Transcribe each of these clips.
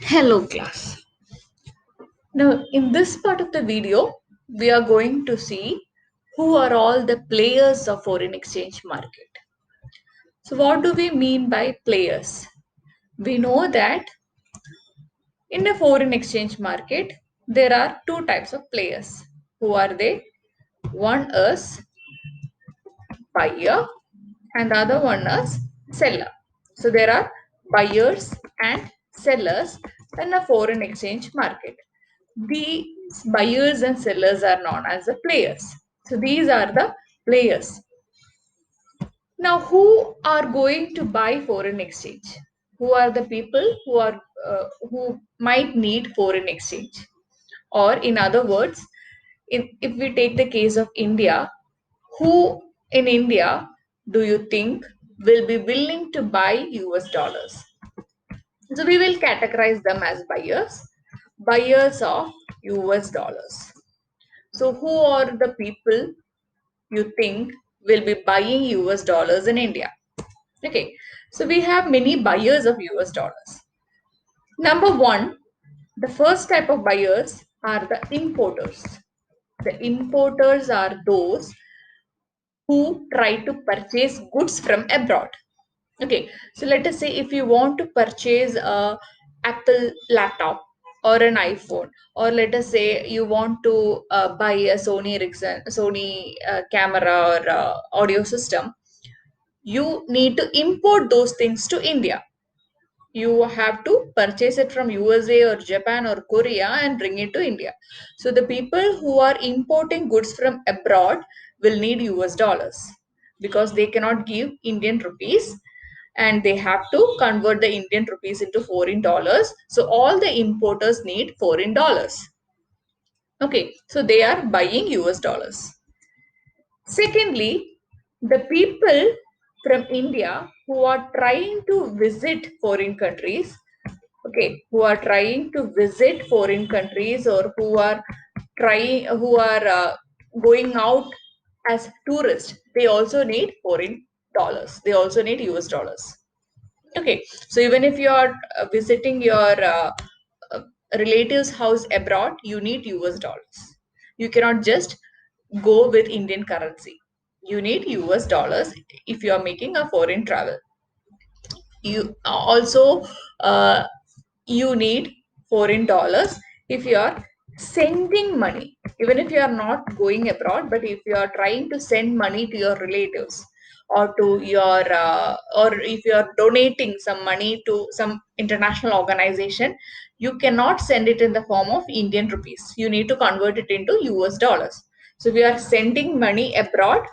Hello class. Now in this part of the video, we are going to see who are all the players of foreign exchange market. So what do we mean by players? We know that in a foreign exchange market, there are two types of players. Who are they? One is buyer and the other one is seller. So there are buyers and sellers in a foreign exchange market. These buyers and sellers are known as the players. So these are the players. Now, who are going to buy foreign exchange? Who are the people who might need foreign exchange? Or in other words, if we take the case of India, who in India do you think will be willing to buy US dollars? So we will categorize them as buyers of US dollars. So who are the people you think will be buying US dollars in India? Okay, so we have many buyers of US dollars. Number one, the first type of buyers are the importers. The importers are those who try to purchase goods from abroad. Okay, so let us say if you want to purchase a Apple laptop or an iPhone, or let us say you want to buy a Sony Ericsson, Sony camera or audio system, you need to import those things to India. You have to purchase it from USA or Japan or Korea and bring it to India. So the people who are importing goods from abroad will need US dollars because they cannot give Indian rupees and they have to convert the Indian rupees into foreign dollars. So all the importers need foreign dollars. Okay, so they are buying US dollars. Secondly, the people from India who are trying to visit foreign countries, okay, who are trying to visit foreign countries or who are going out as tourists, they also need foreign dollars. They also need US dollars. Okay, so even if you are visiting your uh, relative's house abroad, you need US dollars. You cannot just go with Indian currency. You need US dollars if you are making a foreign travel. You also uh, you need foreign dollars if you are sending money, even if you are not going abroad, but if you are trying to send money to your relatives or to your or if you are donating some money to some international organization, you cannot send it in the form of Indian rupees. You need to convert it into US dollars. So if you are sending money abroad,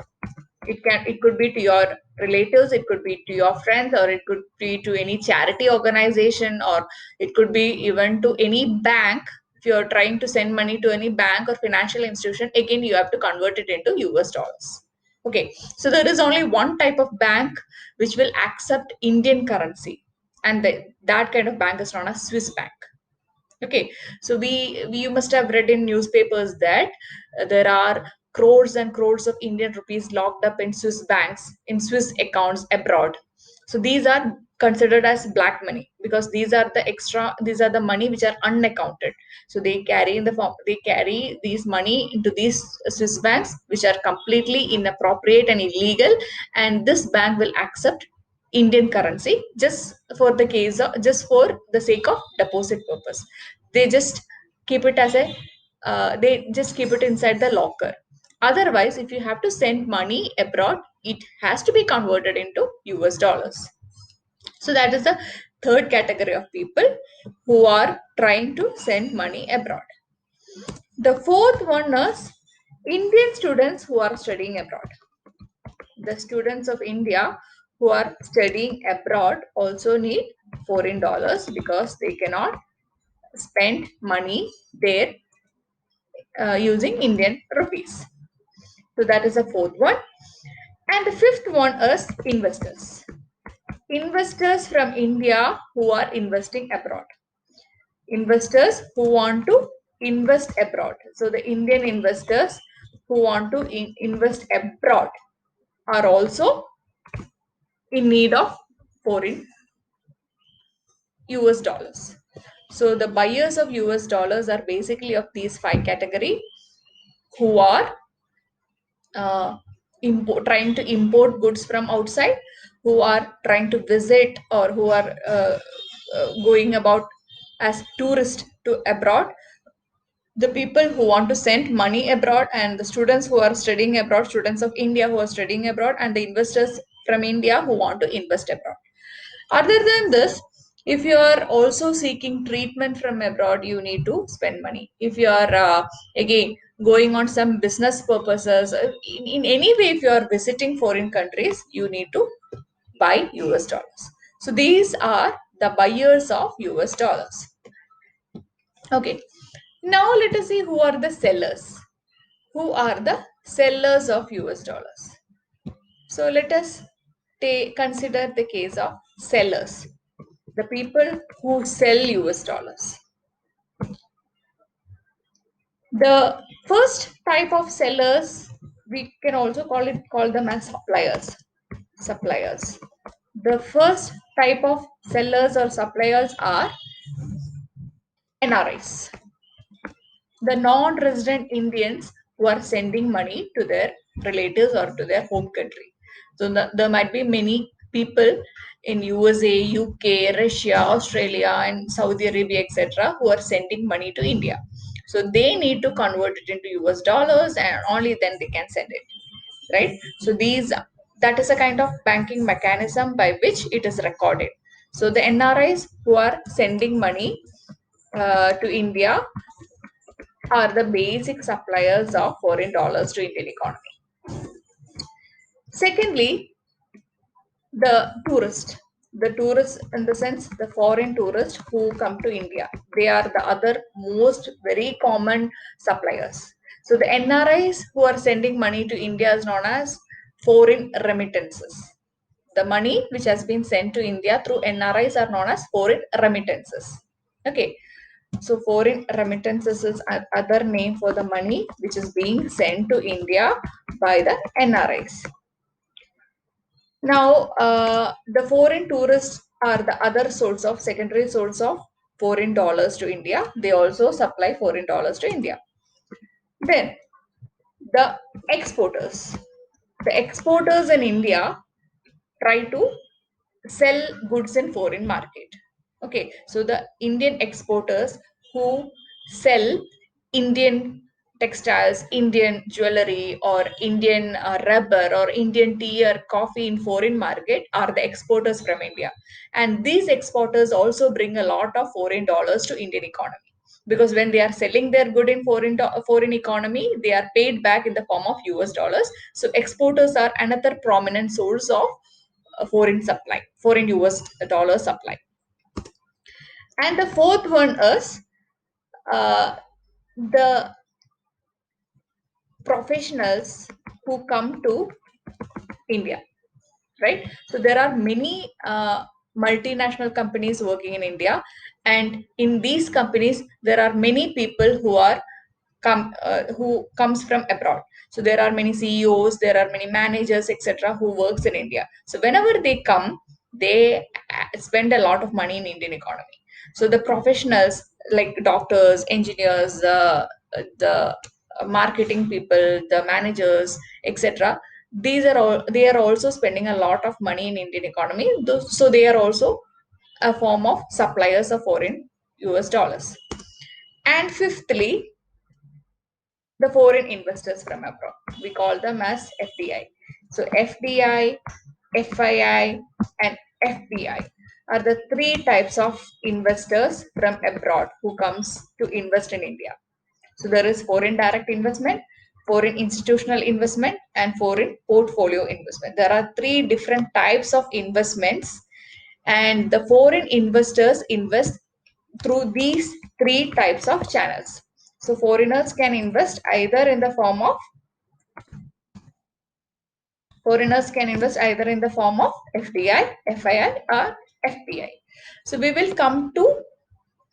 it could be to your relatives, it could be to your friends, or it could be to any charity organization, or it could be even to any bank. If you're trying to send money to any bank or financial institution, again you have to convert it into US dollars. Okay, so there is only one type of bank which will accept Indian currency, and that kind of bank is known as Swiss bank. Okay, so you must have read in newspapers that there are crores and crores of Indian rupees locked up in Swiss banks, in Swiss accounts abroad. So these are considered as black money because these are the money which are unaccounted. So they carry these money into these Swiss banks, which are completely inappropriate and illegal, and this bank will accept Indian currency just for the sake of deposit purpose. They just keep it as a they just keep it inside the locker. Otherwise, if you have to send money abroad, it has to be converted into US dollars. So that is the third category of people who are trying to send money abroad. The fourth one is Indian students who are studying abroad. The students of India who are studying abroad also need foreign dollars because they cannot spend money there using Indian rupees. So that is the fourth one. And the fifth one is investors. Investors from India who are investing abroad. Investors who want to invest abroad. So the Indian investors who want to invest abroad are also in need of foreign US dollars. So the buyers of US dollars are basically of these five category who are trying to import goods from outside, who are trying to visit or who are going about as tourists to abroad, the people who want to send money abroad, and the students who are studying abroad, students of India who are studying abroad, and the investors from India who want to invest abroad. Other than this, if you are also seeking treatment from abroad, you need to spend money. If you are again going on some business purposes, in any way, if you are visiting foreign countries, you need to buy US dollars. So these are the buyers of US dollars. Okay. Now let us see who are the sellers. Who are the sellers of US dollars? So let us consider the case of sellers, the people who sell US dollars. The first type of sellers, we can also call them as suppliers. Suppliers. The first type of sellers or suppliers are NRIs, the non-resident Indians who are sending money to their relatives or to their home country. So there might be many people in USA, UK, Russia, Australia, and Saudi Arabia, etc., who are sending money to India. So they need to convert it into US dollars, and only then they can send it, right? So that is a kind of banking mechanism by which it is recorded. So the NRIs who are sending money to India are the basic suppliers of foreign dollars to Indian economy. Secondly, the tourist. The tourists, in the sense, the foreign tourists who come to India, they are the other most very common suppliers. So the NRIs who are sending money to India is known as foreign remittances. The money which has been sent to India through NRIs are known as foreign remittances. Okay, so foreign remittances is other name for the money which is being sent to India by the NRIs. Now, the foreign tourists are the other source of secondary source of foreign dollars to India. They also supply foreign dollars to India. Then the exporters. The exporters in India try to sell goods in foreign market. Okay, so the Indian exporters who sell Indian textiles, Indian jewelry, or Indian rubber, or Indian tea or coffee in foreign market are the exporters from India. And these exporters also bring a lot of foreign dollars to Indian economy, because when they are selling their good in foreign economy, they are paid back in the form of US dollars. So exporters are another prominent source of foreign supply, foreign US dollar supply. And the fourth one is the professionals who come to India, right? So there are many multinational companies working in India, and in these companies there are many people who comes from abroad. So there are many CEOs, there are many managers, etc., who works in India. So whenever they come, they spend a lot of money in Indian economy. So the professionals like doctors, engineers, the marketing people, the managers, etc., these are all, they are also spending a lot of money in Indian economy. So they are also a form of suppliers of foreign US dollars. And fifthly, the foreign investors from abroad. We call them as FDI. So FDI, FII, and FBI are the three types of investors from abroad who comes to invest in India. So there is foreign direct investment, foreign institutional investment, and foreign portfolio investment. There are three different types of investments, and the foreign investors invest through these three types of channels. So foreigners can invest either in the form of FDI, FII, or FPI. So we will come to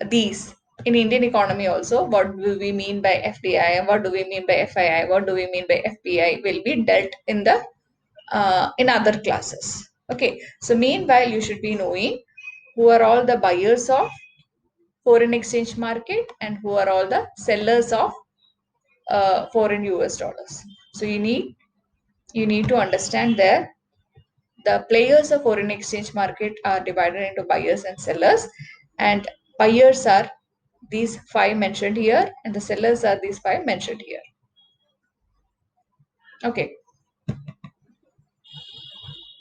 these in Indian economy also. What do we mean by FDI? What do we mean by FII? What do we mean by FPI? Will be dealt in the in other classes. Okay. So meanwhile, you should be knowing who are all the buyers of foreign exchange market and who are all the sellers of foreign US dollars. So you need to understand there the players of foreign exchange market are divided into buyers and sellers, and buyers are these five mentioned here and the sellers are these five mentioned here. Okay,